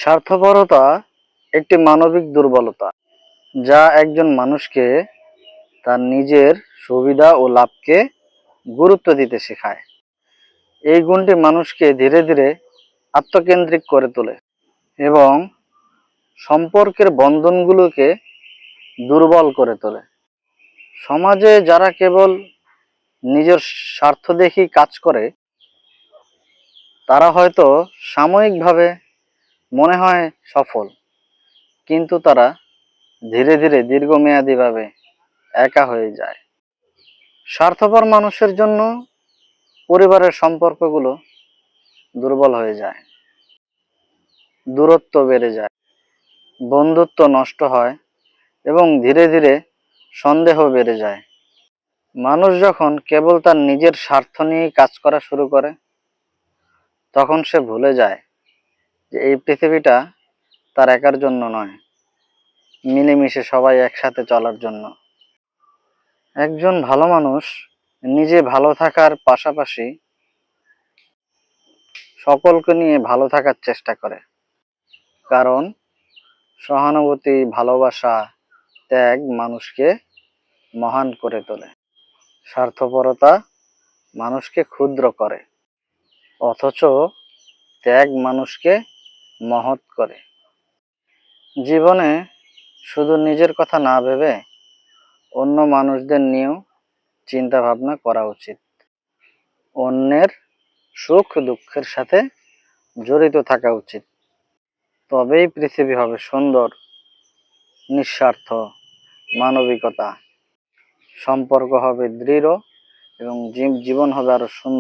স্বার্থপরতা একটি মানবিক দুর্বলতা, যা একজন মানুষকে তার নিজের সুবিধা ও লাভকে গুরুত্ব দিতে শেখায়। এই গুণটি মানুষকে ধীরে ধীরে আত্মকেন্দ্রিক করে তোলে এবং সম্পর্কের বন্ধনগুলোকে দুর্বল করে তোলে। সমাজে যারা কেবল নিজের স্বার্থ দেখেই কাজ করে, তারা হয়তো সাময়িকভাবে মনে হয় সফল, কিন্তু তারা ধীরে ধীরে দীর্ঘমেয়াদীভাবে একা হয়ে যায়। স্বার্থপর মানুষের জন্য পরিবারের সম্পর্কগুলো দুর্বল হয়ে যায়, দূরত্ব বেড়ে যায়, বন্ধুত্ব নষ্ট হয় এবং ধীরে ধীরে সন্দেহ বেড়ে যায়। মানুষ যখন কেবল তার নিজের স্বার্থ নিয়েই কাজ করা শুরু করে, তখন সে ভুলে যায় যে এই পৃথিবীটা তার একার জন্য নয়, মিলেমিশে সবাই একসাথে চলার জন্য। একজন ভালো মানুষ নিজে ভালো থাকার পাশাপাশি সকলকে নিয়ে ভালো থাকার চেষ্টা করে, কারণ সহানুভূতি, ভালোবাসা, ত্যাগ মানুষকে মহান করে তোলে। স্বার্থপরতা মানুষকে ক্ষুদ্র করে, অথচ ত্যাগ মানুষকে মহৎ করে। জীবনে শুধু নিজের কথা না ভেবে অন্য মানুষদের নিয়েও চিন্তা ভাবনা করা উচিত। অন্যের সুখ দুঃখের সাথে জড়িত থাকা উচিত। তবেই পৃথিবী হবে সুন্দর, নিঃস্বার্থ, মানবিকতা, সম্পর্ক হবে দৃঢ় এবং জীবন হবে আরো সুন্দর।